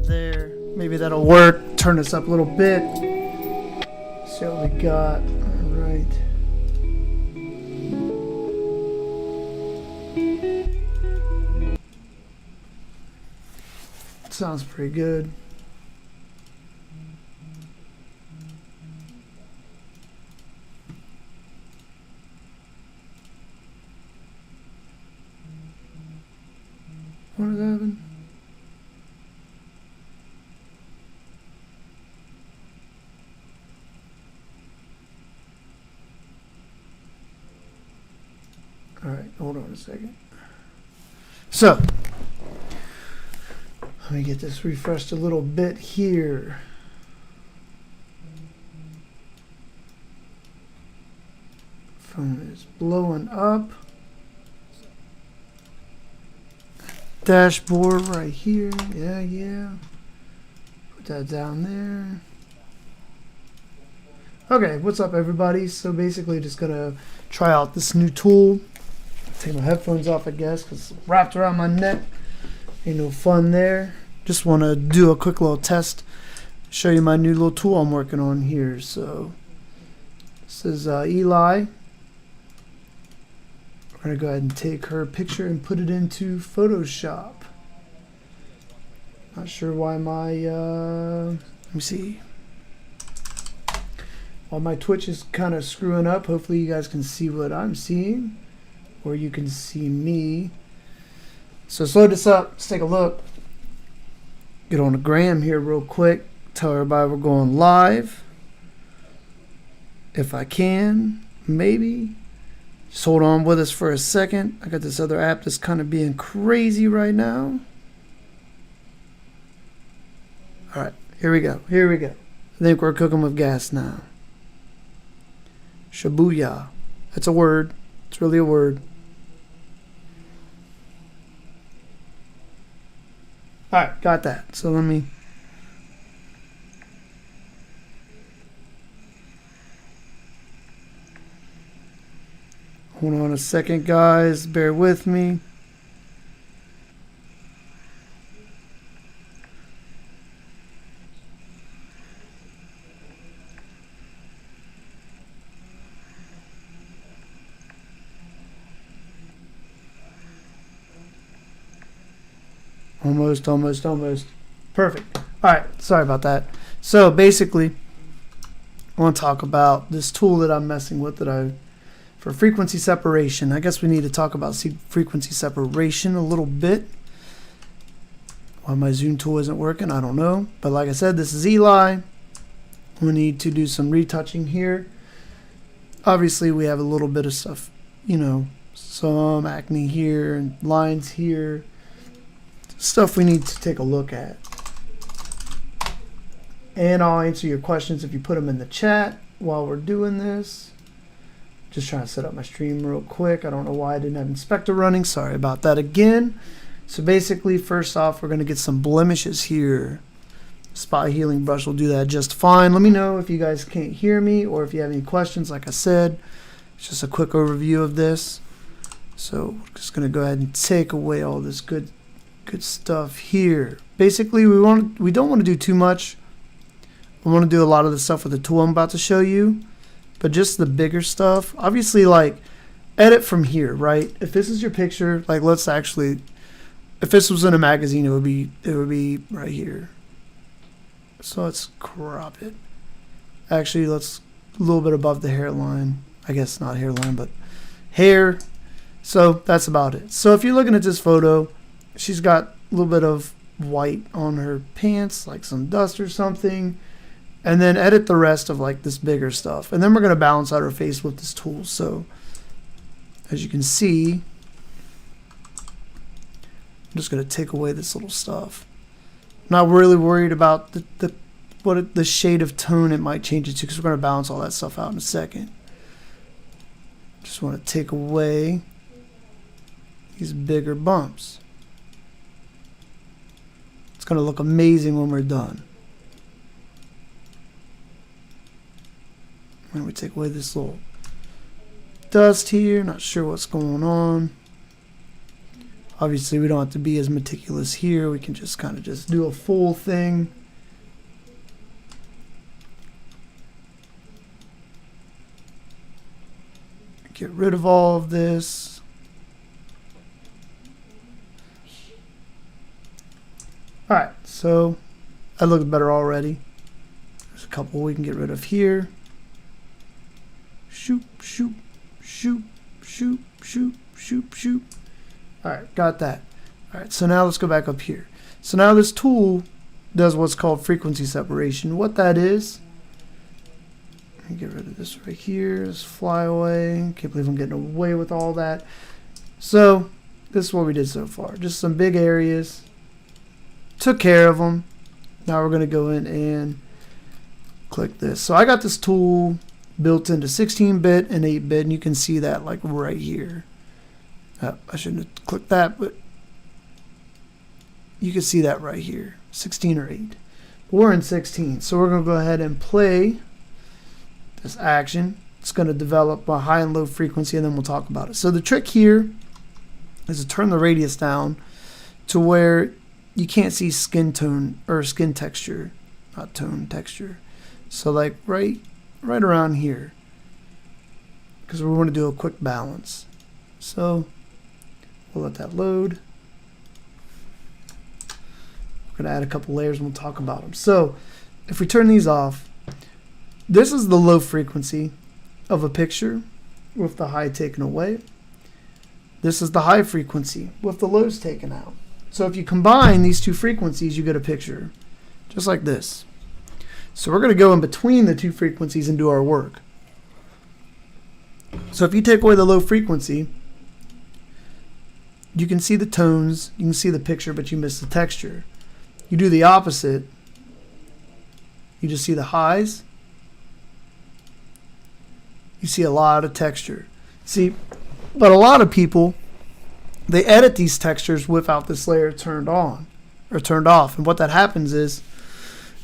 there. Maybe that'll work. Turn this up a little bit. See what we got. All right. Sounds pretty good. What is happening? All right, hold on a second. So, let me get this refreshed a little bit here. Phone is blowing up. Dashboard right here. Yeah. Put that down there. Okay, what's up everybody? So basically just gonna try out this new tool. Take my headphones off, I guess, because it's wrapped around my neck. Ain't no fun there. Just want to do a quick little test. Show you my new little tool I'm working on here. So this is Eli. We're going to go ahead and take her picture and put it into Photoshop. Not sure why my, let me see. While my Twitch is kind of screwing up, hopefully you guys can see what I'm seeing. Or you can see me. So let's load this up. Let's take a look. Get on the gram here real quick. Tell everybody we're going live. If I can, maybe. Just hold on with us for a second. I got this other app that's kind of being crazy right now. Alright, here we go. I think we're cooking with gas now. Shibuya. That's a word. It's really a word. Alright, got that. So let me... Hold on a second, guys. Bear with me. Almost. Perfect. All right, sorry about that. So basically, I want to talk about this tool that I'm messing with for frequency separation. I guess we need to talk about frequency separation a little bit. Why my zoom tool isn't working, I don't know. But like I said, this is Eli. We need to do some retouching here. Obviously, we have a little bit of stuff, some acne here and lines here. Stuff we need to take a look at. And I'll answer your questions if you put them in the chat while we're doing this. Just trying to set up my stream real quick. I don't know why I didn't have Inspector running. Sorry about that again. So basically, first off, we're going to get some blemishes here. Spot healing brush will do that just fine. Let me know if you guys can't hear me or if you have any questions. Like I said, it's just a quick overview of this. So we're just going to go ahead and take away all this good stuff here. Basically, we don't want to do too much. We want to do a lot of the stuff with the tool I'm about to show you, but just the bigger stuff. Obviously, like edit from here, right? If this is your picture, like if this was in a magazine, it would be right here. So let's crop it. Actually, let's a little bit above the hairline. I guess not hairline, but hair. So that's about it. So if you're looking at this photo, she's got a little bit of white on her pants, like some dust or something. And then edit the rest of like this bigger stuff. And then we're going to balance out her face with this tool. So as you can see, I'm just going to take away this little stuff. I'm not really worried about the shade of tone it might change it to, because we're going to balance all that stuff out in a second. Just want to take away these bigger bumps. It's going to look amazing when we're done. And we take away this little dust here. Not sure what's going on. Obviously, we don't have to be as meticulous here. We can just kind of just do a full thing. Get rid of all of this. All right, so that looks better already. There's a couple we can get rid of here. Shoop, shoop, shoop, shoop, shoop, shoop, shoop. All right, got that. All right, so now let's go back up here. So now this tool does what's called frequency separation. What that is, let me get rid of this right here. Just fly away. Can't believe I'm getting away with all that. So this is what we did so far. Just some big areas. Took care of them. Now we're going to go in and click this. So I got this tool built into 16-bit and 8-bit, and you can see that like right here. I shouldn't have clicked that, but you can see that right here, 16 or 8. We're in 16, so we're going to go ahead and play this action. It's going to develop a high and low frequency, and then we'll talk about it. So the trick here is to turn the radius down to where you can't see skin tone or skin texture, not tone, texture. So like right around here, because we want to do a quick balance. So we'll let that load. We're going to add a couple layers and we'll talk about them. So if we turn these off, this is the low frequency of a picture with the high taken away. This is the high frequency with the lows taken out. So if you combine these two frequencies, you get a picture just like this. So we're going to go in between the two frequencies and do our work. So if you take away the low frequency, you can see the tones, you can see the picture, but you miss the texture. You do the opposite. You just see the highs. You see a lot of texture. See, but a lot of people, they edit these textures without this layer turned on or turned off. And what that happens is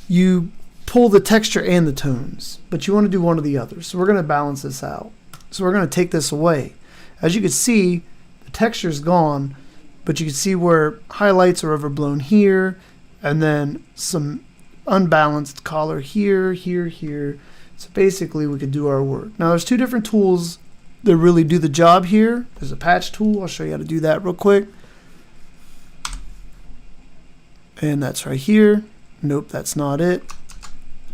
you pull the texture and the tones, but you want to do one or the other. So we're going to balance this out. So we're going to take this away. As you can see, the texture is gone, but you can see where highlights are overblown here, and then some unbalanced color here, here, here. So basically we could do our work. Now there's two different tools that really do the job here. There's a patch tool. I'll show you how to do that real quick. And that's right here. Nope, that's not it.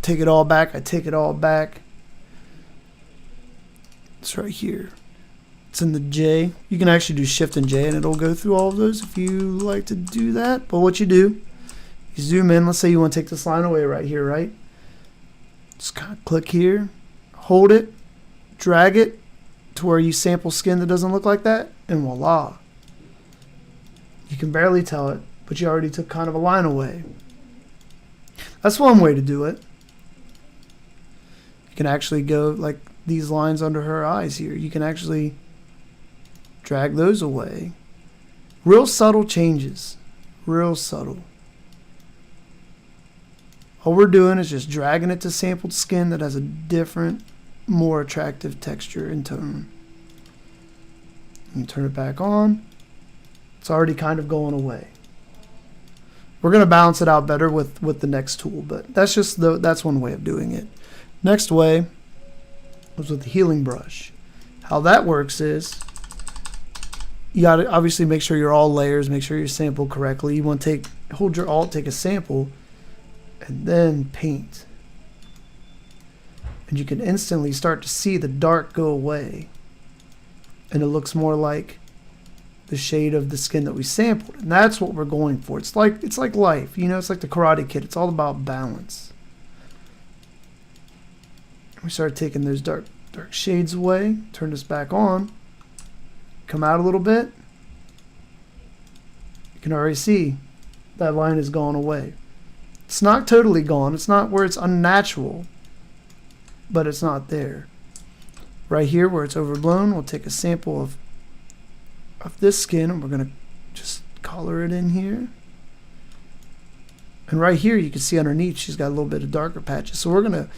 Take it all back. I take it all back. It's right here. It's in the J. You can actually do Shift and J and it'll go through all of those if you like to do that. But what you do, you zoom in. Let's say you want to take this line away right here, right? Just kind of click here, hold it, drag it to where you sample skin that doesn't look like that, and voila. You can barely tell it, but you already took kind of a line away. That's one way to do it. You can actually go like these lines under her eyes here. You can actually drag those away. Real subtle changes. Real subtle. All we're doing is just dragging it to sampled skin that has a different, more attractive texture and tone. You turn it back on. It's already kind of going away. We're going to balance it out better with the next tool, but that's just that's one way of doing it. Next way was with the healing brush. How that works is you got to obviously make sure you're all layers, make sure you're sampled correctly. You want to hold your alt, take a sample, and then paint. And you can instantly start to see the dark go away. And it looks more like the shade of the skin that we sampled. And that's what we're going for. It's like life. You know, it's like the Karate Kid. It's all about balance. We start taking those dark shades away. Turn this back on. Come out a little bit. You can already see that line has gone away. It's not totally gone. It's not where it's unnatural, but it's not there. Right here where it's overblown, we'll take a sample of this skin and we're going to just color it in here. And right here you can see underneath she's got a little bit of darker patches. So we're going to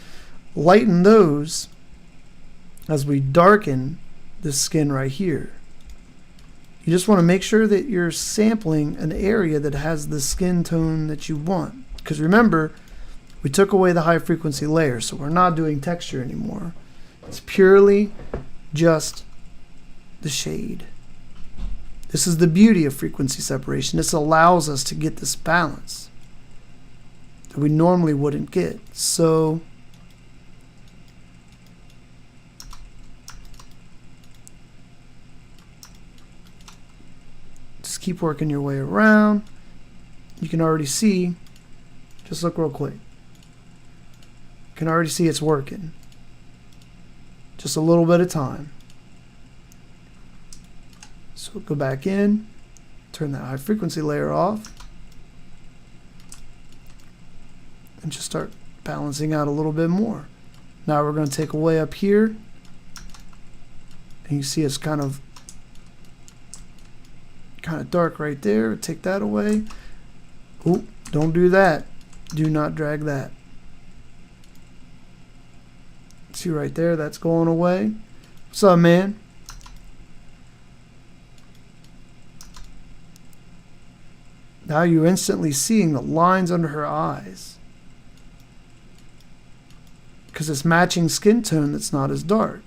lighten those as we darken this skin right here. You just want to make sure that you're sampling an area that has the skin tone that you want. Because remember, we took away the high frequency layer, so we're not doing texture anymore. It's purely just the shade. This is the beauty of frequency separation. This allows us to get this balance that we normally wouldn't get. So just keep working your way around. You can already see, just look real quick. You can already see it's working. Just a little bit of time. So go back in, turn that high frequency layer off, and just start balancing out a little bit more. Now we're going to take away up here, and you see it's kind of dark right there. Take that away. Oop, don't do that. Do not drag that. See right there, that's going away. What's up, man? Now you're instantly seeing the lines under her eyes, because it's matching skin tone that's not as dark.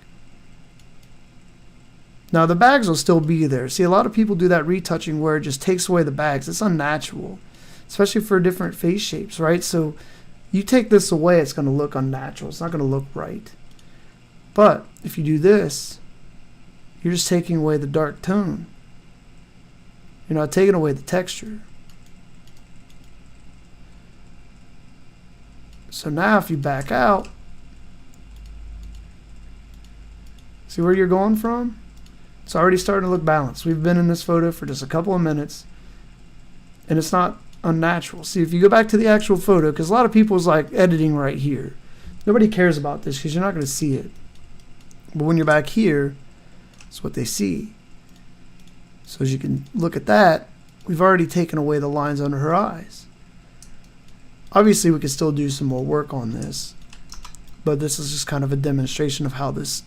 Now the bags will still be there. See, a lot of people do that retouching where it just takes away the bags. It's unnatural, especially for different face shapes, right? So you take this away, it's going to look unnatural. It's not going to look right. But if you do this, you're just taking away the dark tone. You're not taking away the texture. So now if you back out, see where you're going from? It's already starting to look balanced. We've been in this photo for just a couple of minutes, and it's not unnatural. See, if you go back to the actual photo, because a lot of people's like editing right here. Nobody cares about this because you're not going to see it. But when you're back here, it's what they see. So as you can look at that, we've already taken away the lines under her eyes. Obviously, we could still do some more work on this, but this is just kind of a demonstration of how this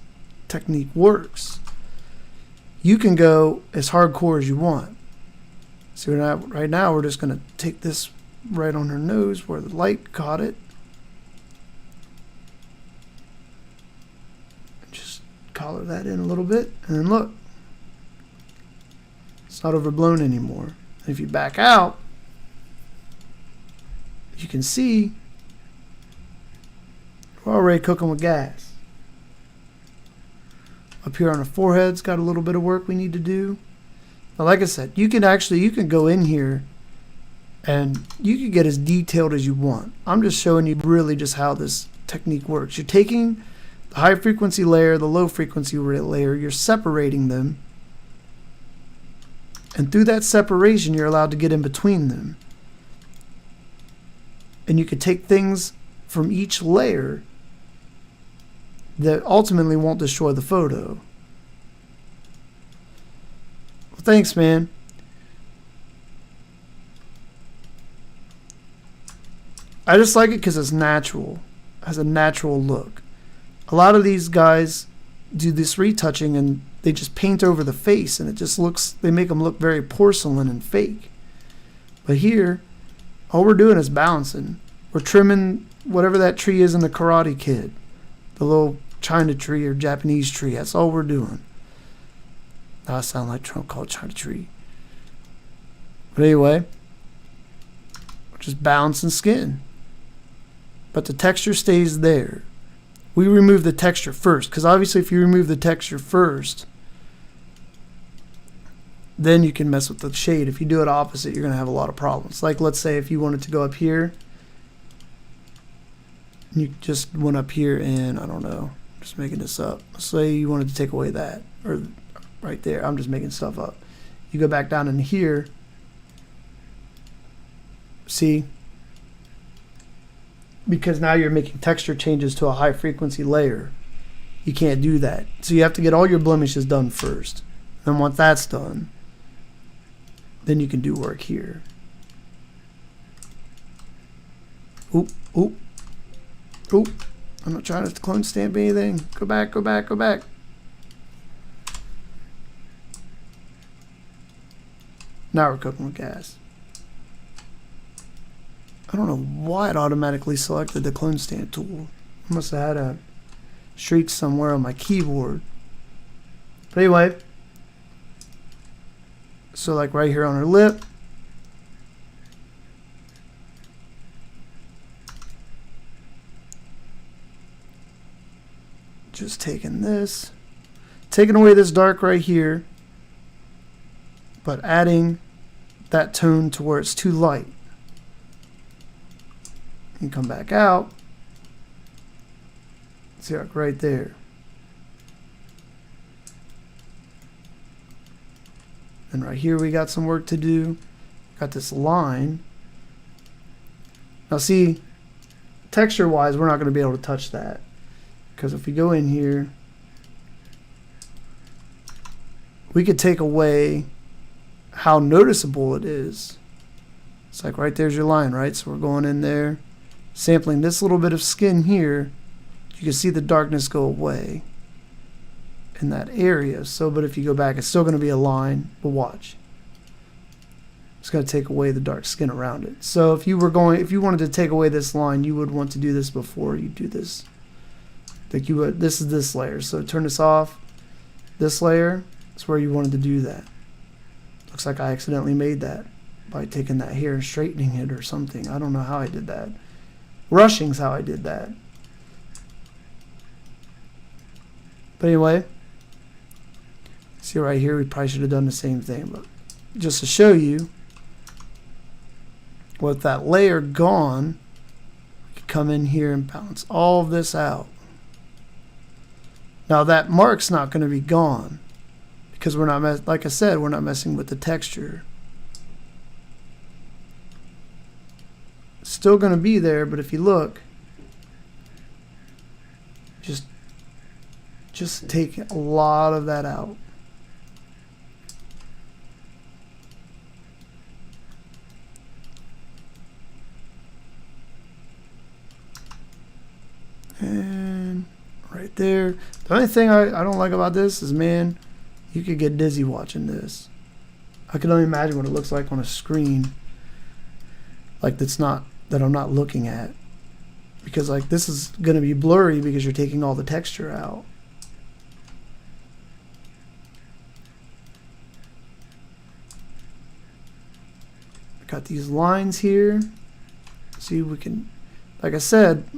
technique works. You can go as hardcore as you want. So right now, we're just going to take this right on her nose where the light caught it. Just color that in a little bit, and then look. It's not overblown anymore. And if you back out, you can see we're already cooking with gas. Up here on the forehead's got a little bit of work we need to do. Now, like I said, you can go in here and you can get as detailed as you want. I'm just showing you really just how this technique works. You're taking the high frequency layer, the low frequency layer, you're separating them. And through that separation, you're allowed to get in between them. And you could take things from each layer that ultimately won't destroy the photo. Well, thanks, man. I just like it because it's natural. It has a natural look. A lot of these guys do this retouching and they just paint over the face and it just looks, they make them look very porcelain and fake. But here, all we're doing is balancing. We're trimming whatever that tree is in the Karate Kid. The little China tree or Japanese tree. That's all we're doing. Now I sound like Trump called China tree. But anyway, we're just balancing skin. But the texture stays there. We remove the texture first, because obviously if you remove the texture first, then you can mess with the shade. If you do it opposite, you're going to have a lot of problems. Like, let's say if you wanted to go up here, you just went up here and, I don't know, just making this up. Let's say you wanted to take away that, or right there. I'm just making stuff up. You go back down in here. See? Because now you're making texture changes to a high frequency layer. You can't do that. So you have to get all your blemishes done first. And once that's done, then you can do work here. Oop, oop, oop. I'm not trying to clone stamp anything. Go back, go back, go back. Now we're cooking with gas. I don't know why it automatically selected the clone stand tool. I must have had a streak somewhere on my keyboard. But anyway, so like right here on her lip, just taking this, taking away this dark right here, but adding that tone to where it's too light. You come back out, see like right there. And right here we got some work to do. Got this line. Now see, texture wise, we're not going to be able to touch that. Because if we go in here, we could take away how noticeable it is. It's like right there's your line, right? So we're going in there, sampling this little bit of skin here. You can see the darkness go away in that area. So, but if you go back, it's still going to be a line, but watch. It's going to take away the dark skin around it. So if you wanted to take away this line, you would want to do this before you do this. Like you would, this is this layer. So turn this off. This layer is where you wanted to do that. Looks like I accidentally made that by taking that hair and straightening it or something. I don't know how I did that. Rushing's how I did that. But anyway, see right here, we probably should have done the same thing. But just to show you, with that layer gone, we could come in here and balance all of this out. Now that mark's not going to be gone because we're not, like I said, we're not messing with the texture. It's still going to be there, but if you look, just take a lot of that out. And right there. The only thing I don't like about this is, man, you could get dizzy watching this. I can only imagine what it looks like on a screen, like that I'm not looking at, because like this is going to be blurry because you're taking all the texture out. Got these lines here. See, we can, like I said,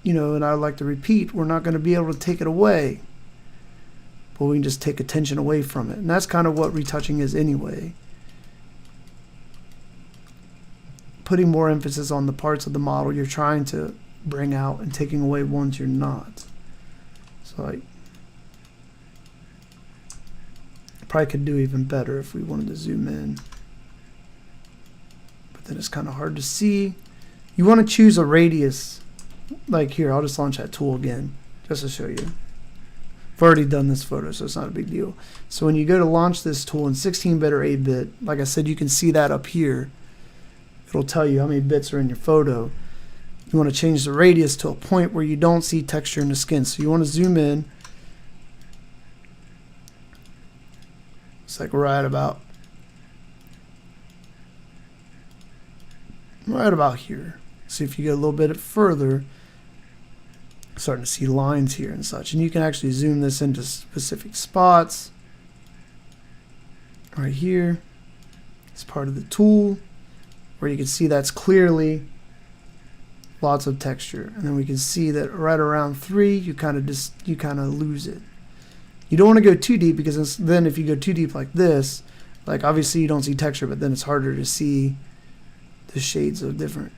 you know, and I like to repeat, we're not going to be able to take it away, but we can just take attention away from it. And that's kind of what retouching is anyway. Putting more emphasis on the parts of the model you're trying to bring out and taking away ones you're not. So like, probably could do even better if we wanted to zoom in. But then it's kind of hard to see. You want to choose a radius. Like here, I'll just launch that tool again just to show you. I've already done this photo, so it's not a big deal. So when you go to launch this tool in 16-bit or 8-bit, like I said, you can see that up here. It'll tell you how many bits are in your photo. You want to change the radius to a point where you don't see texture in the skin. So you want to zoom in. It's like right about here. See if you get a little bit further, starting to see lines here and such. And you can actually zoom this into specific spots. Right here, it's part of the tool where you can see that's clearly lots of texture. And then we can see that right around 3, you kind of lose it. You don't want to go too deep because then if you go too deep like this, like obviously you don't see texture, but then it's harder to see the shades of different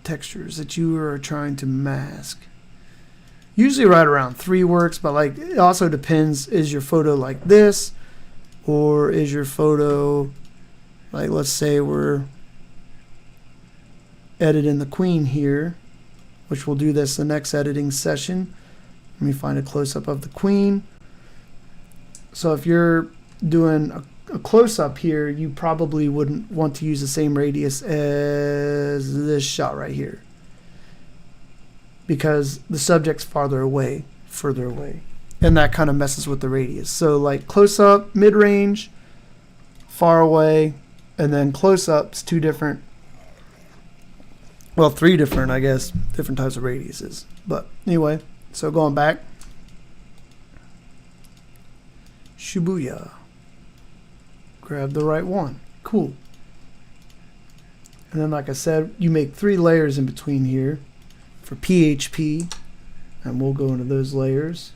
textures that you are trying to mask. Usually right around 3 works, but like it also depends, is your photo like this, or is your photo like, let's say we're editing the queen here, which we'll do this the next editing session. Let me find a close-up of the queen. So if you're doing a close-up here, you probably wouldn't want to use the same radius as this shot right here, because the subject's further away, and that kind of messes with the radius. So like close-up, mid-range, far away, and then close-ups, two different, well, three different, I guess, different types of radiuses. But anyway, so going back, Shibuya, grab the right one, cool. And then, like I said, you make 3 layers in between here for PHP, and we'll go into those layers.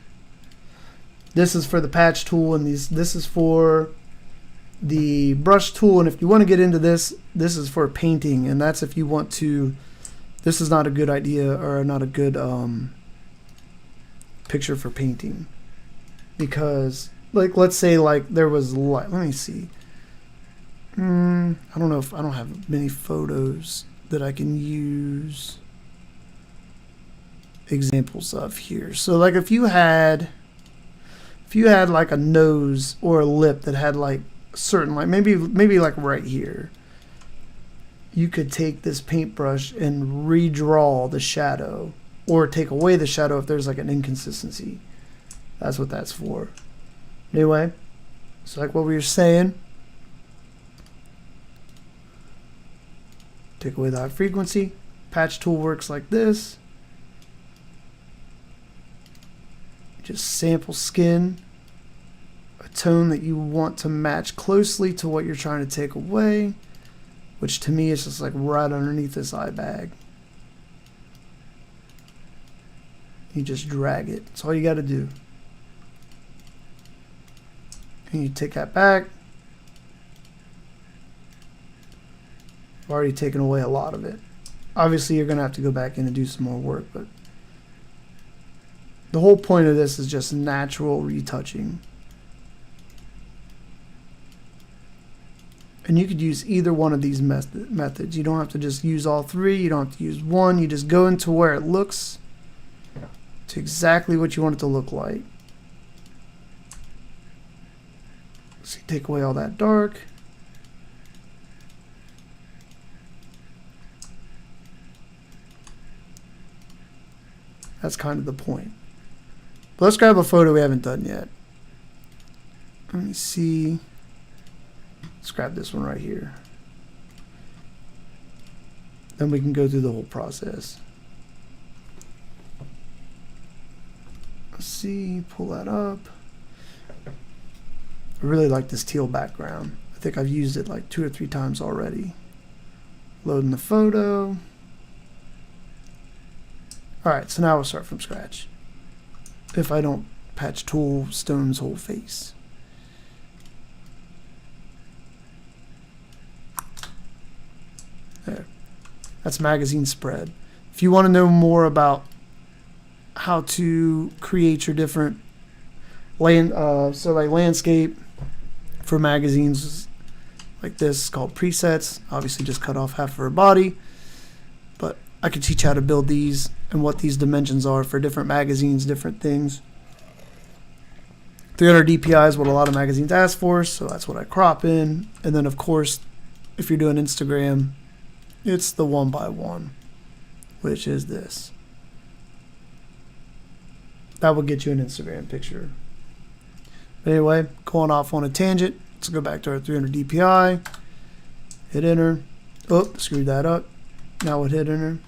This is for the patch tool, and this is for the brush tool. And if you want to get into this, this is for painting, and that's if you want to. This is not a good idea, or not a good picture for painting, because like, let's say like there was light. Let me see. I don't know if I don't have many photos that I can use examples of here. So like if you had like a nose or a lip that had like certain, like maybe like right here, you could take this paintbrush and redraw the shadow, or take away the shadow if there's like an inconsistency. That's what that's for. Anyway, so like what we were saying, take away the high frequency. Patch tool works like this. Just sample skin a tone that you want to match closely to what you're trying to take away, which to me is just like right underneath this eye bag. You just drag it. That's all you got to do. And you take that back. I've already taken away a lot of it. Obviously, you're going to have to go back in and do some more work, but the whole point of this is just natural retouching. And you could use either one of these methods. You don't have to just use all 3. You don't have to use one. You just go into where it looks to exactly what you want it to look like. So you take away all that dark. That's kind of the point. But let's grab a photo we haven't done yet. Let me see. Let's grab this one right here. Then we can go through the whole process. Let's see, pull that up. I really like this teal background. I think I've used it like 2 or 3 times already. Loading the photo. Alright, so now we'll start from scratch. If I don't patch tool Stone's whole face. There. That's magazine spread. If you want to know more about how to create your different landscape for magazines like this, called presets. Obviously just cut off half of her body, but I could teach how to build these and what these dimensions are for different magazines, different things. 300 DPI is what a lot of magazines ask for, so that's what I crop in. And then of course, if you're doing Instagram, it's the 1x1, which is this. That will get you an Instagram picture. But anyway, going off on a tangent, let's go back to our 300 DPI. Hit enter. Oh, screwed that up. Now we'll hit enter.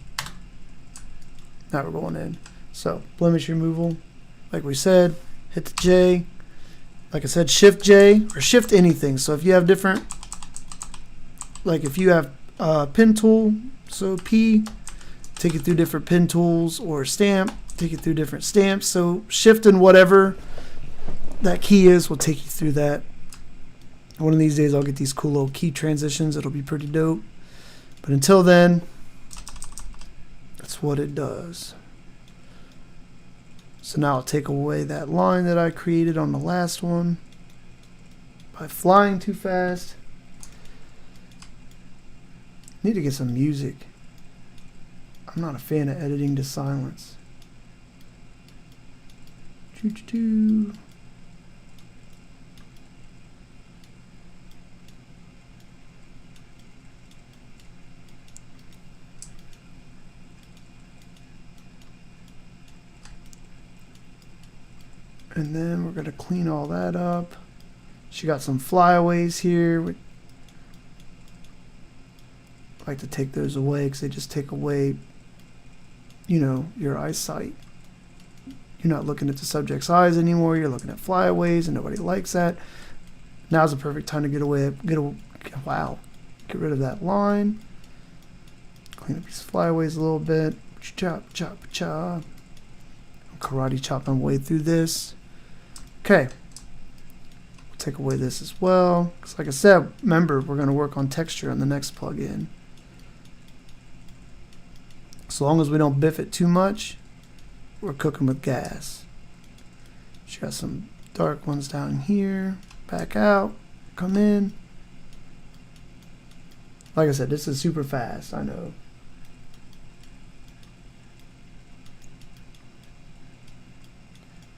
Now we're going in. So blemish removal, like we said, hit the J. Like I said, shift J or shift anything. So if you have different, like if you have pen tool, so P, take it through different pen tools, or stamp, take it through different stamps. So shifting whatever that key is will take you through that. One of these days I'll get these cool little key transitions. It'll be pretty dope. But until then, that's what it does. So now I'll take away that line that I created on the last one by flying too fast. Need to get some music. I'm not a fan of editing to silence. Choo-choo-choo. And then we're going to clean all that up. She got some flyaways here. I like to take those away because they just take away, you know, your eyesight. You're not looking at the subject's eyes anymore. You're looking at flyaways, and nobody likes that. Now's the perfect time to get rid of that line. Clean up these flyaways a little bit. Chop, chop, chop. Karate chop my way through this. Okay. We'll take away this as well. Because like I said, remember, we're going to work on texture on the next plugin. As long as we don't biff it too much, we're cooking with gas. She got some dark ones down here. Back out. Come in. Like I said, this is super fast, I know.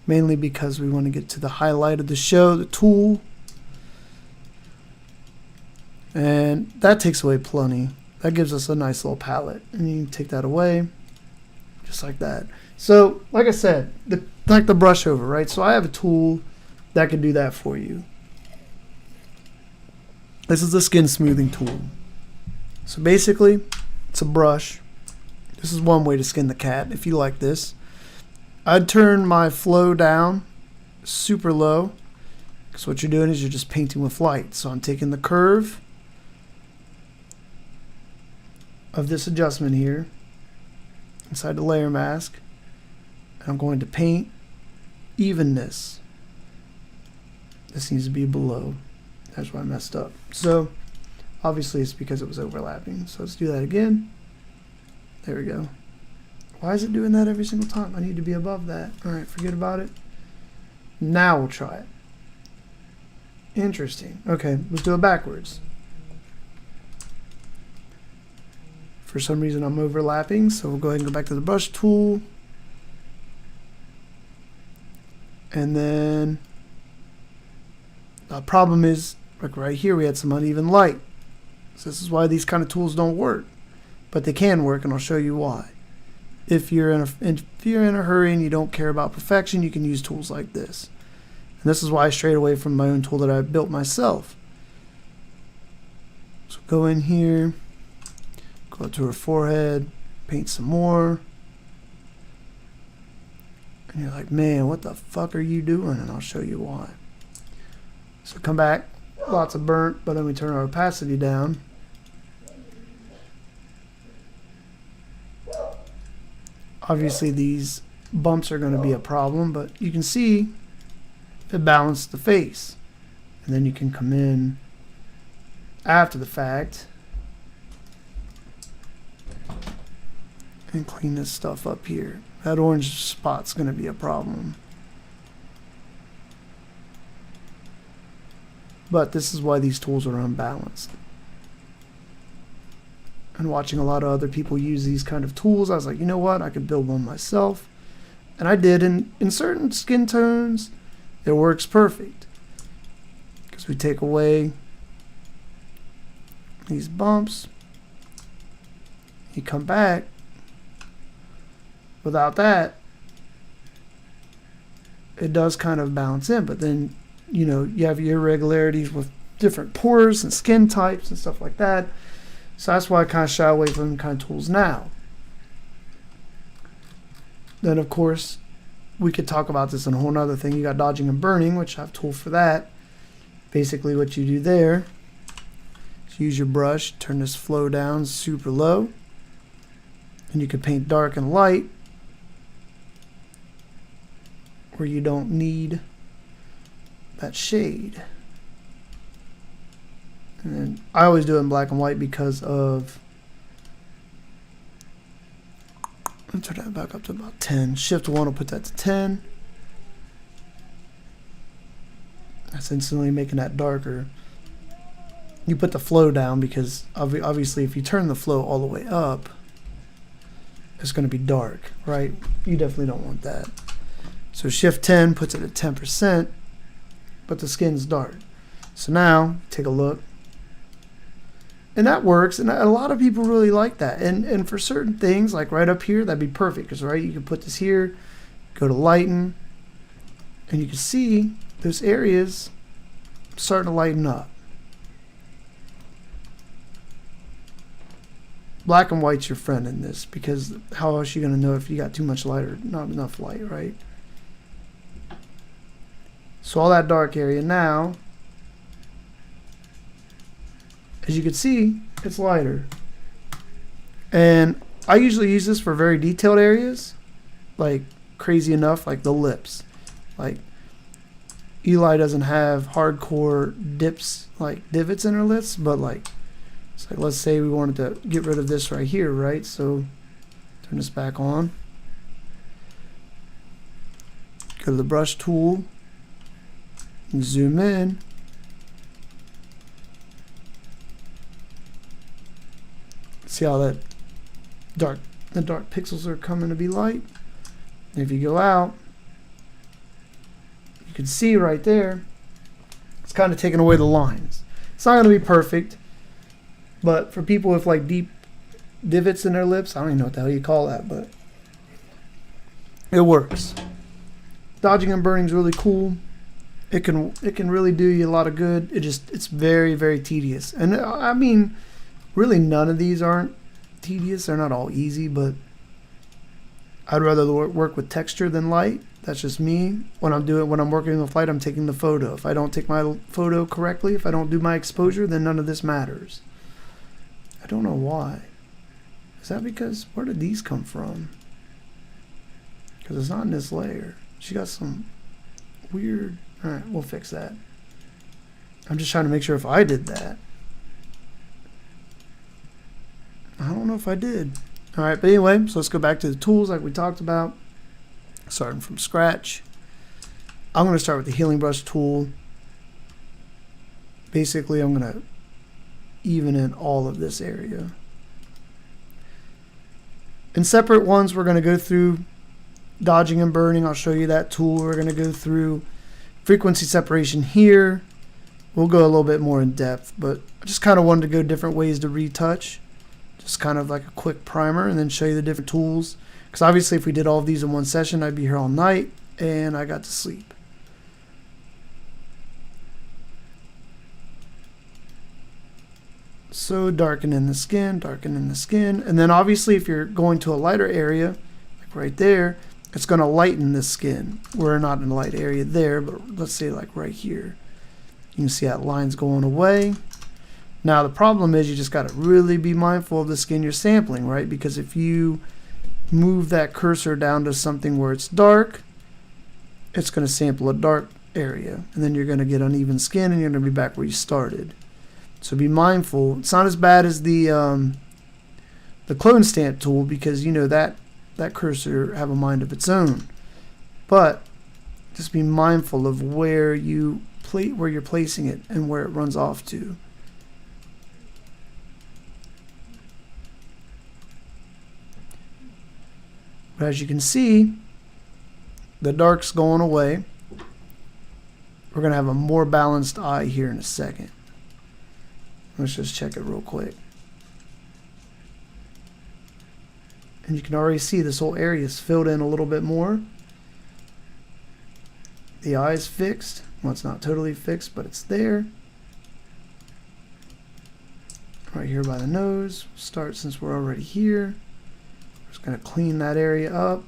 Mainly because we want to get to the highlight of the show, the tool. And that takes away plenty. That gives us a nice little palette. And you can take that away. Just like that. So, like I said, like the brush over, right? So I have a tool that can do that for you. This is the skin smoothing tool. So basically, it's a brush. This is one way to skin the cat if you like this. I'd turn my flow down super low, because what you're doing is you're just painting with light. So I'm taking the curve of this adjustment here inside the layer mask, and I'm going to paint evenness. This needs to be below. That's why I messed up. So obviously it's because it was overlapping. So let's do that again. There we go. Why is it doing that every single time? I need to be above that. Alright, forget about it. Now we'll try it. Interesting. Okay, let's do it backwards. For some reason I'm overlapping, so we'll go ahead and go back to the brush tool. And then the problem is, like right here, we had some uneven light. So this is why these kind of tools don't work. But they can work, and I'll show you why. If you're in a hurry and you don't care about perfection, you can use tools like this. And this is why I strayed away from my own tool that I built myself. So go in here, go up to her forehead, paint some more. And you're like, man, what the fuck are you doing? And I'll show you why. So come back, lots of burnt, but then we turn our opacity down. Obviously these bumps are going to be a problem, but you can see it balanced the face. And then you can come in after the fact and clean this stuff up here. That orange spot's going to be a problem. But this is why these tools are unbalanced. And watching a lot of other people use these kind of tools, I was like, you know what, I could build one myself. And I did. In certain skin tones, it works perfect. Because we take away these bumps. You come back. Without that, it does kind of balance in. But then, you know, you have your irregularities with different pores and skin types and stuff like that. So that's why I kind of shy away from them kind of tools now. Then, of course, we could talk about this in a whole other thing. You got dodging and burning, which I have a tool for that. Basically what you do there is use your brush, turn this flow down super low, and you can paint dark and light where you don't need that shade. And then I always do it in black and white because of, let's turn that back up to about 10. Shift 1 will put that to 10. That's instantly making that darker. You put the flow down because obviously if you turn the flow all the way up, it's going to be dark, right? You definitely don't want that. So Shift 10 puts it at 10%, but the skin's dark. So now, take a look. And that works, and a lot of people really like that. And for certain things, like right up here, that'd be perfect. Because, right, you can put this here, go to lighten, and you can see those areas starting to lighten up. Black and white's your friend in this, because how else are you going to know if you got too much light or not enough light, right? So all that dark area now, as you can see, it's lighter. And I usually use this for very detailed areas, like crazy enough, like the lips. Like Eli doesn't have hardcore dips, like divots in her lips, but like, it's like, let's say we wanted to get rid of this right here, right? So turn this back on. Go to the brush tool and zoom in. See how the dark pixels are coming to be light? And if you go out, you can see right there, it's kind of taking away the lines. It's not going to be perfect, but for people with like deep divots in their lips, I don't even know what the hell you call that, but it works. Dodging and burning is really cool. It can really do you a lot of good. It's very, very tedious. And I mean, really none of these aren't tedious. They're not all easy, but I'd rather work with texture than light. That's just me. When I'm working with light, I'm taking the photo. If I don't take my photo correctly, if I don't do my exposure, then none of this matters. I don't know why. Is that because, where did these come from? Because it's not in this layer. She got some weird, alright, we'll fix that. I'm just trying to make sure if I did that. I don't know if I did. Alright, but anyway, so let's go back to the tools like we talked about. Starting from scratch. I'm going to start with the healing brush tool. Basically, I'm going to even in all of this area. In separate ones, we're going to go through dodging and burning. I'll show you that tool. We're going to go through frequency separation here. We'll go a little bit more in depth, but I just kind of wanted to go different ways to retouch. Just kind of like a quick primer and then show you the different tools. Because obviously if we did all of these in one session, I'd be here all night and I got to sleep. So darkening the skin, and then obviously if you're going to a lighter area, like right there, it's going to lighten the skin. We're not in a light area there, but let's say like right here. You can see that line's going away. Now the problem is you just got to really be mindful of the skin you're sampling, right? Because if you move that cursor down to something where it's dark, it's going to sample a dark area, and then you're going to get uneven skin and you're going to be back where you started. So be mindful. It's not as bad as the clone stamp tool, because you know that cursor have a mind of its own. But just be mindful of where you're placing it and where it runs off to. But as you can see, the dark's going away. We're going to have a more balanced eye here in a second. Let's just check it real quick. And you can already see this whole area is filled in a little bit more. The eye is fixed. Well, it's not totally fixed, but it's there. Right here by the nose. Start since we're already here. Just going to clean that area up.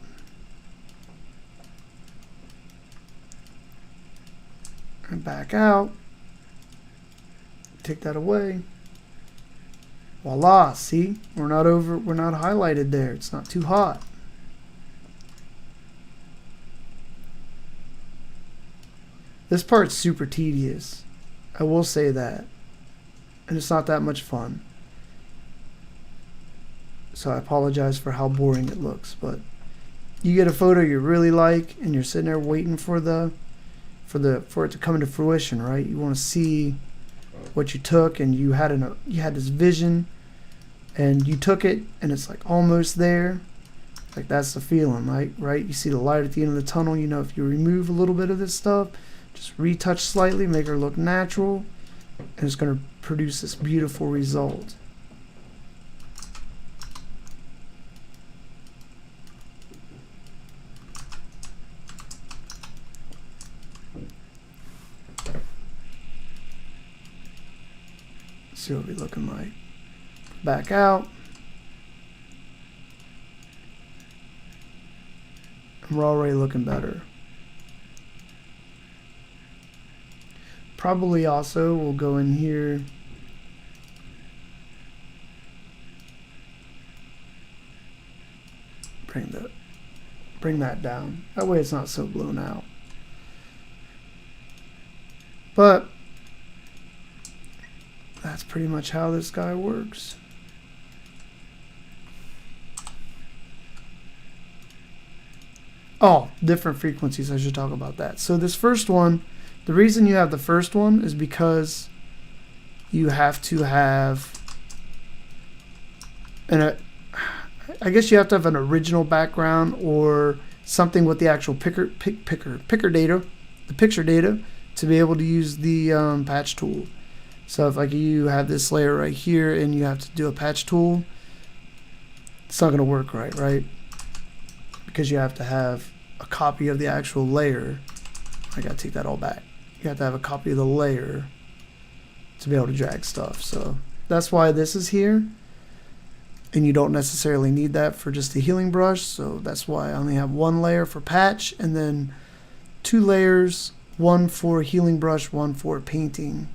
And back out. Take that away. Voila, see? We're not highlighted there. It's not too hot. This part's super tedious. I will say that. And it's not that much fun. So I apologize for how boring it looks, but you get a photo you really like and you're sitting there waiting for it to come into fruition, right? You want to see what you took, and you had this vision and you took it and it's like almost there. Like that's the feeling, right? You see the light at the end of the tunnel. You know, if you remove a little bit of this stuff, just retouch slightly, make her look natural, and it's going to produce this beautiful result. see what we're looking like. Back out. And we're already looking better. Probably also we'll go in here. Bring that down. That way it's not so blown out. But that's pretty much how this guy works. Oh, different frequencies. I should talk about that. So this first one, the reason you have the first one is because you have to have I guess you have to have an original background or something with the actual picker data, the picture data, to be able to use the patch tool. So if like you have this layer right here and you have to do a patch tool, it's not going to work right? Because you have to have a copy of the actual layer. I got to take that all back. You have to have a copy of the layer to be able to drag stuff. So that's why this is here. And you don't necessarily need that for just the healing brush, so that's why I only have one layer for patch and then 2 layers, one for healing brush, one for painting.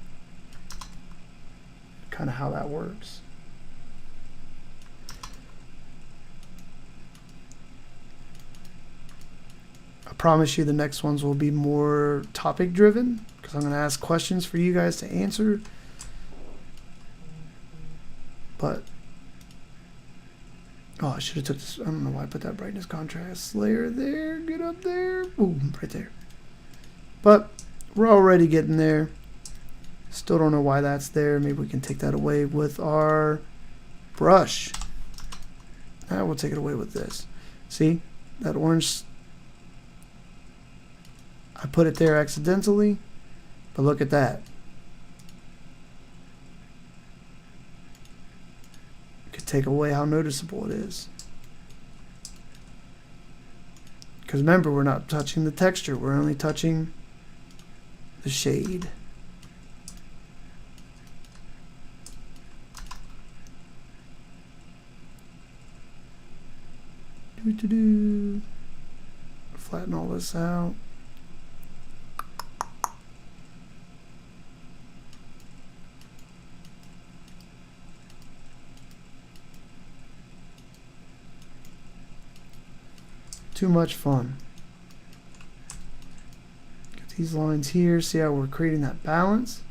Kind of how that works. I promise you the next ones will be more topic driven because I'm going to ask questions for you guys to answer. But oh, I should have took this. I don't know why I put that brightness contrast layer there. Get up there. Ooh, right there. But we're already getting there. Still don't know why that's there. Maybe we can take that away with our brush. Now we'll take it away with this. See that orange? I put it there accidentally, but look at that. Take away how noticeable it is. Because remember, we're not touching the texture, we're only touching the shade. Flatten all this out. Too much fun. Get these lines here. See how we're creating that balance?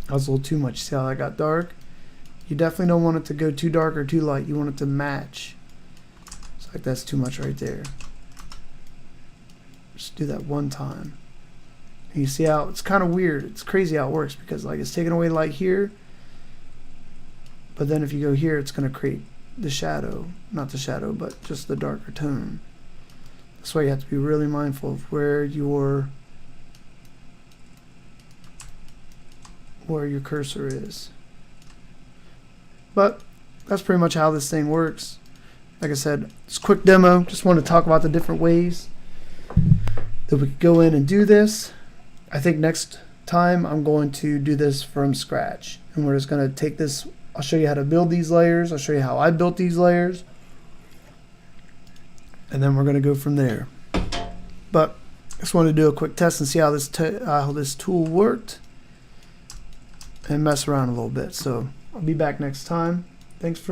That was a little too much. See how that got dark? You definitely don't want it to go too dark or too light. You want it to match. It's like that's too much right there. Just do that one time. And you see how it's kind of weird. It's crazy how it works because like it's taking away light here. But then if you go here, it's going to create the shadow. Not the shadow, but just the darker tone. That's why you have to be really mindful of where your cursor is. But that's pretty much how this thing works. Like I said, it's a quick demo. Just want to talk about the different ways that we could go in and do this. I think next time I'm going to do this from scratch. And we're just going to take this. I'll show you how to build these layers. I'll show you how I built these layers. And then we're going to go from there. But I just wanted to do a quick test and see how this tool worked and mess around a little bit. So I'll be back next time. Thanks for